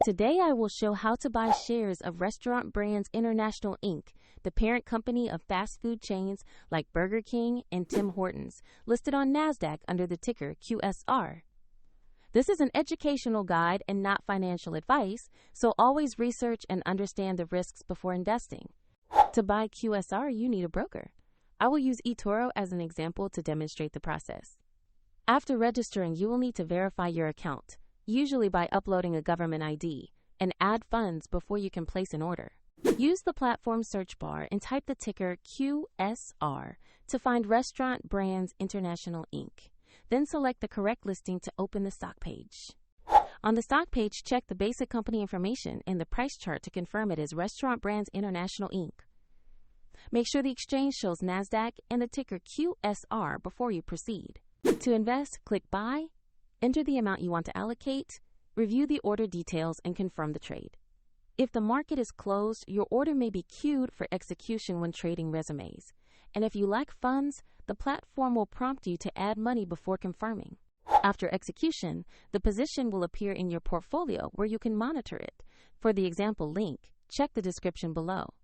Today I will show how to buy shares of Restaurant Brands International Inc., the parent company of fast food chains like Burger King and Tim Hortons, listed on NASDAQ under the ticker QSR. This is an educational guide and not financial advice, so always research and understand the risks before investing. To buy QSR, you need a broker. I will use eToro as an example to demonstrate the process. After registering, you will need to verify your account, usually by uploading a government ID, and add funds before you can place an order. Use the platform search bar and type the ticker QSR to find Restaurant Brands International Inc. Then select the correct listing to open the stock page. On the stock page, check the basic company information and the price chart to confirm it is Restaurant Brands International Inc. Make sure the exchange shows NASDAQ and the ticker QSR before you proceed. To invest, click Buy, enter the amount you want to allocate, review the order details, and confirm the trade. If the market is closed, your order may be queued for execution when trading resumes. And if you lack funds, the platform will prompt you to add money before confirming. After execution, the position will appear in your portfolio where you can monitor it. For the example link, check the description below.